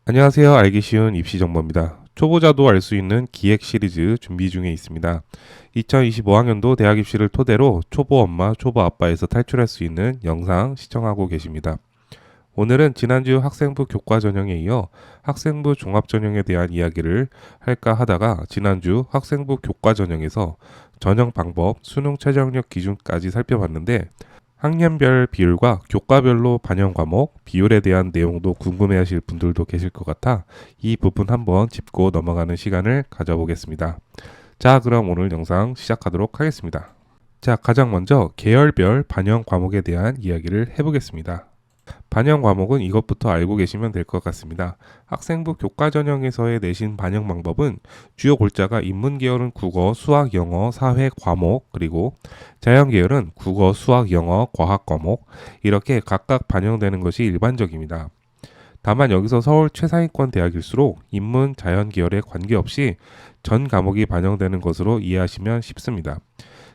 안녕하세요. 알기 쉬운 입시 정보입니다. 초보자도 알 수 있는 기획 시리즈 준비 중에 있습니다. 2025학년도 대학 입시를 토대로 초보 엄마, 초보 아빠에서 탈출할 수 있는 영상 시청하고 계십니다. 오늘은 지난주 학생부 교과 전형에 이어 학생부 종합 전형에 대한 이야기를 할까 하다가 지난주 학생부 교과 전형에서 전형 방법, 수능 최저학력 기준까지 살펴봤는데 학년별 비율과 교과별로 반영 과목, 비율에 대한 내용도 궁금해하실 분들도 계실 것 같아 이 부분 한번 짚고 넘어가는 시간을 가져보겠습니다. 자, 그럼 오늘 영상 시작하도록 하겠습니다. 자, 가장 먼저 계열별 반영 과목에 대한 이야기를 해보겠습니다. 반영 과목은 이것부터 알고 계시면 될 것 같습니다. 학생부 교과 전형에서의 내신 반영 방법은 주요 골자가 인문 계열은 국어, 수학, 영어, 사회 과목, 그리고 자연 계열은 국어, 수학, 영어, 과학 과목 이렇게 각각 반영되는 것이 일반적입니다. 다만 여기서 서울 최상위권 대학일수록 인문, 자연 계열에 관계없이 전 과목이 반영되는 것으로 이해하시면 쉽습니다.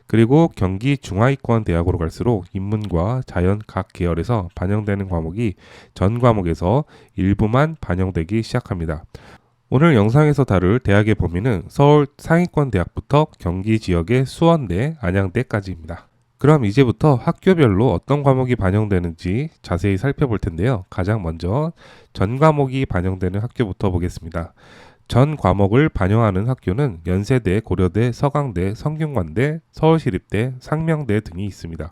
그리고 경기 중하위권 대학으로 갈수록 인문과 자연 각 계열에서 반영되는 과목이 전 과목에서 일부만 반영되기 시작합니다. 오늘 영상에서 다룰 대학의 범위는 서울 상위권 대학부터 경기 지역의 수원대, 안양대까지입니다. 그럼 이제부터 학교별로 어떤 과목이 반영되는지 자세히 살펴볼 텐데요. 가장 먼저 전 과목이 반영되는 학교부터 보겠습니다. 전 과목을 반영하는 학교는 연세대, 고려대, 서강대, 성균관대, 서울시립대, 상명대 등이 있습니다.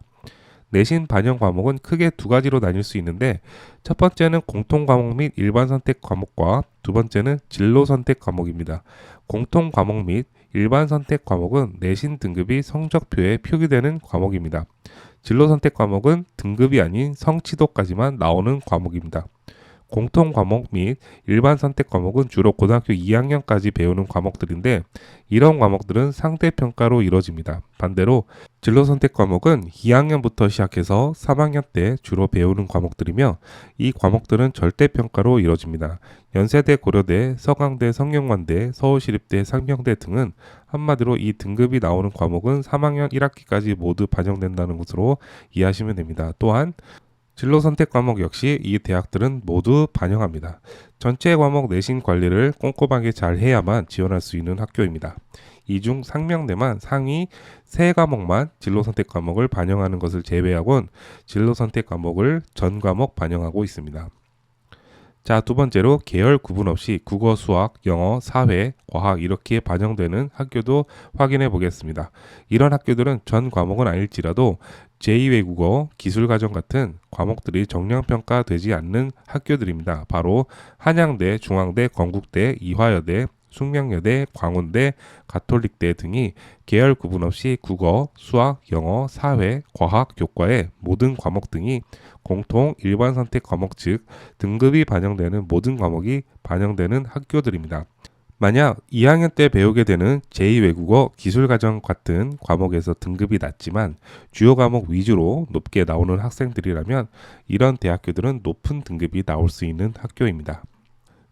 내신 반영 과목은 크게 두 가지로 나뉠 수 있는데 첫 번째는 공통 과목 및 일반 선택 과목과 두 번째는 진로 선택 과목입니다. 공통 과목 및 일반 선택 과목은 내신 등급이 성적표에 표기되는 과목입니다. 진로 선택 과목은 등급이 아닌 성취도까지만 나오는 과목입니다. 공통 과목 및 일반 선택 과목은 주로 고등학교 2학년까지 배우는 과목들인데 이런 과목들은 상대평가로 이루어집니다. 반대로 진로 선택 과목은 2학년부터 시작해서 3학년 때 주로 배우는 과목들이며 이 과목들은 절대평가로 이루어집니다. 연세대, 고려대, 서강대, 성균관대, 서울시립대, 상명대 등은 한마디로 이 등급이 나오는 과목은 3학년 1학기까지 모두 반영된다는 것으로 이해하시면 됩니다. 또한 진로 선택 과목 역시 이 대학들은 모두 반영합니다. 전체 과목 내신 관리를 꼼꼼하게 잘 해야만 지원할 수 있는 학교입니다. 이 중 상명대만 상위 3과목만 진로 선택 과목을 반영하는 것을 제외하곤 진로 선택 과목을 전 과목 반영하고 있습니다. 자, 두 번째로 계열 구분 없이 국어, 수학, 영어, 사회, 과학 이렇게 반영되는 학교도 확인해 보겠습니다. 이런 학교들은 전 과목은 아닐지라도 제2외국어, 기술과정 같은 과목들이 정량평가되지 않는 학교들입니다. 바로 한양대, 중앙대, 건국대, 이화여대, 숙명여대, 광운대, 가톨릭대 등이 계열 구분 없이 국어, 수학, 영어, 사회, 과학, 교과의 모든 과목 등이 공통 일반 선택 과목 즉 등급이 반영되는 모든 과목이 반영되는 학교들입니다. 만약 2학년 때 배우게 되는 제2외국어, 기술과정 같은 과목에서 등급이 낮지만 주요 과목 위주로 높게 나오는 학생들이라면 이런 대학교들은 높은 등급이 나올 수 있는 학교입니다.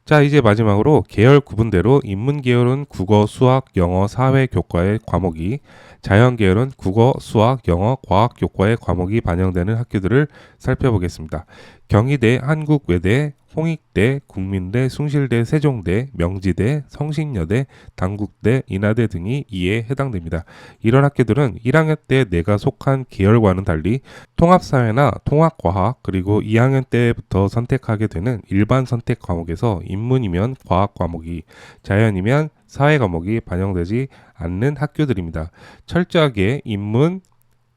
자, 이제 마지막으로 계열 구분대로 인문 계열은 국어, 수학, 영어, 사회, 교과의 과목이, 자연 계열은 국어, 수학, 영어, 과학, 교과의 과목이 반영되는 학교들을 살펴보겠습니다. 경희대, 한국외대, 홍익대, 국민대, 숭실대, 세종대, 명지대, 성신여대, 단국대, 인하대 등이 이에 해당됩니다. 이런 학교들은 1학년 때 내가 속한 계열과는 달리 통합사회나 통합과학 그리고 2학년 때부터 선택하게 되는 일반 선택 과목에서 인문이면 과학 과목이, 자연이면 사회 과목이 반영되지 않는 학교들입니다. 철저하게 인문,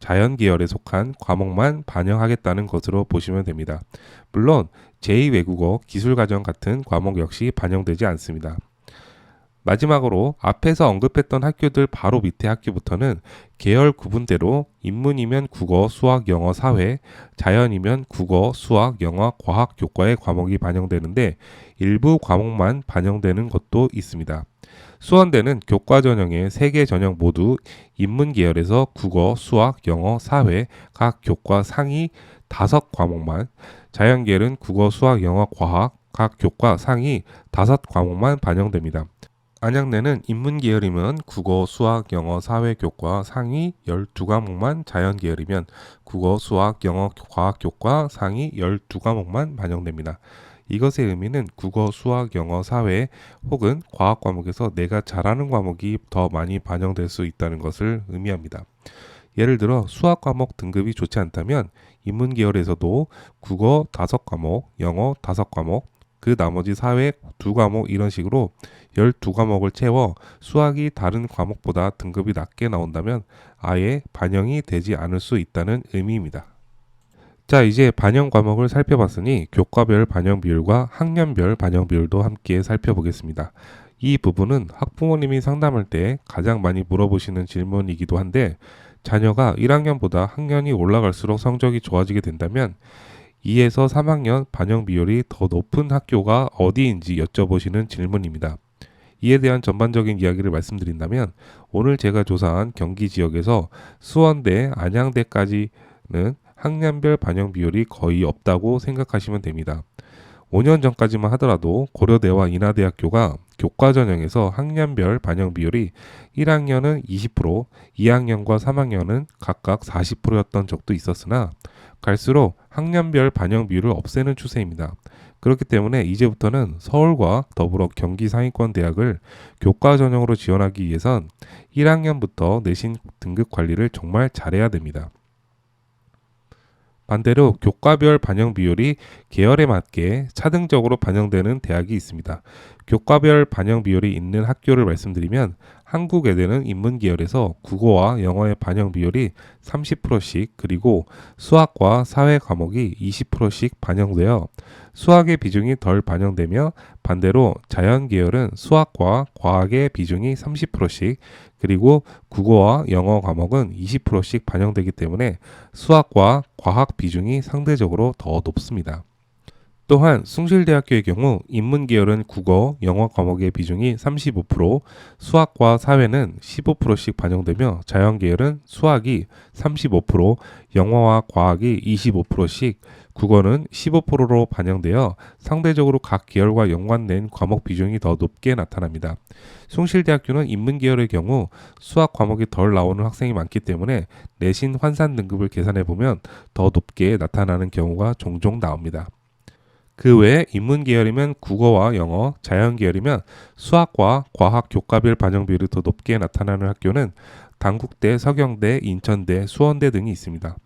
자연 계열에 속한 과목만 반영하겠다는 것으로 보시면 됩니다. 물론 제2외국어, 기술과정 같은 과목 역시 반영되지 않습니다. 마지막으로 앞에서 언급했던 학교들 바로 밑에 학교부터는 계열 구분대로 인문이면 국어, 수학, 영어, 사회, 자연이면 국어, 수학, 영어, 과학, 교과의 과목이 반영되는데 일부 과목만 반영되는 것도 있습니다. 수원대는 교과 전형의 3개 전형 모두 인문 계열에서 국어, 수학, 영어, 사회 각 교과 상위 5과목만, 자연 계열은 국어, 수학, 영어, 과학 각 교과 상위 5과목만 반영됩니다. 안양대는 인문 계열이면 국어, 수학, 영어, 사회, 교과 상위 12과목만, 자연 계열이면 국어, 수학, 영어, 과학, 교과 상위 12과목만 반영됩니다. 이것의 의미는 국어, 수학, 영어, 사회 혹은 과학 과목에서 내가 잘하는 과목이 더 많이 반영될 수 있다는 것을 의미합니다. 예를 들어 수학 과목 등급이 좋지 않다면 인문 계열에서도 국어 5과목, 영어 5과목, 그 나머지 사회 2과목 이런 식으로 12과목을 채워 수학이 다른 과목보다 등급이 낮게 나온다면 아예 반영이 되지 않을 수 있다는 의미입니다. 자, 이제 반영 과목을 살펴봤으니 교과별 반영 비율과 학년별 반영 비율도 함께 살펴보겠습니다. 이 부분은 학부모님이 상담할 때 가장 많이 물어보시는 질문이기도 한데 자녀가 1학년보다 학년이 올라갈수록 성적이 좋아지게 된다면 2에서 3학년 반영 비율이 더 높은 학교가 어디인지 여쭤보시는 질문입니다. 이에 대한 전반적인 이야기를 말씀드린다면 오늘 제가 조사한 경기 지역에서 수원대, 안양대까지는 학년별 반영 비율이 거의 없다고 생각하시면 됩니다. 5년 전까지만 하더라도 고려대와 인하대학교가 교과 전형에서 학년별 반영 비율이 1학년은 20%, 2학년과 3학년은 각각 40%였던 적도 있었으나 갈수록 학년별 반영 비율을 없애는 추세입니다. 그렇기 때문에 이제부터는 서울과 더불어 경기 상위권 대학을 교과 전형으로 지원하기 위해선 1학년부터 내신 등급 관리를 정말 잘해야 됩니다. 반대로 교과별 반영 비율이 계열에 맞게 차등적으로 반영되는 대학이 있습니다. 교과별 반영 비율이 있는 학교를 말씀드리면 한국외대는 인문계열에서 국어와 영어의 반영 비율이 30%씩 그리고 수학과 사회 과목이 20%씩 반영되어 수학의 비중이 덜 반영되며 반대로 자연계열은 수학과 과학의 비중이 30%씩 그리고 국어와 영어 과목은 20%씩 반영되기 때문에 수학과 과학 비중이 상대적으로 더 높습니다. 또한 숭실대학교의 경우 인문계열은 국어, 영어 과목의 비중이 35%, 수학과 사회는 15%씩 반영되며 자연계열은 수학이 35%, 영어와 과학이 25%씩, 국어는 15%로 반영되어 상대적으로 각 계열과 연관된 과목 비중이 더 높게 나타납니다. 숭실대학교는 인문계열의 경우 수학 과목이 덜 나오는 학생이 많기 때문에 내신 환산 등급을 계산해 보면 더 높게 나타나는 경우가 종종 나옵니다. 그 외에 인문 계열이면 국어와 영어, 자연 계열이면 수학과 과학 교과별 반영 비율이 더 높게 나타나는 학교는 단국대, 서경대, 인천대, 수원대 등이 있습니다.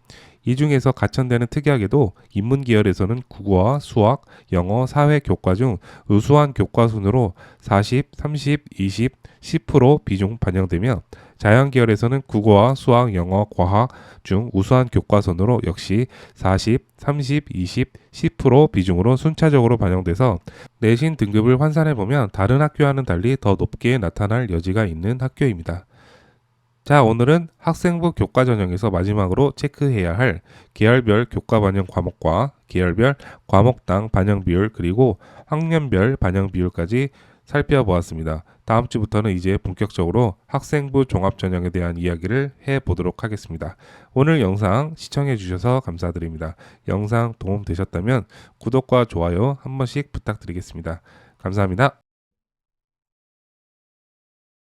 이 중에서 가천대는 특이하게도 인문 계열에서는 국어와 수학, 영어, 사회 교과 중 우수한 교과 순으로 40, 30, 20, 10% 비중 반영되며 자연 계열에서는 국어와 수학, 영어, 과학 중 우수한 교과선으로 역시 40, 30, 20, 10% 비중으로 순차적으로 반영돼서 내신 등급을 환산해보면 다른 학교와는 달리 더 높게 나타날 여지가 있는 학교입니다. 자, 오늘은 학생부 교과 전형에서 마지막으로 체크해야 할 계열별 교과 반영 과목과 계열별 과목당 반영 비율 그리고 학년별 반영 비율까지 살펴보았습니다. 다음 주부터는 이제 본격적으로 학생부 종합 전형에 대한 이야기를 해보도록 하겠습니다. 오늘 영상 시청해 주셔서 감사드립니다. 영상 도움 되셨다면 구독과 좋아요 한 번씩 부탁드리겠습니다. 감사합니다.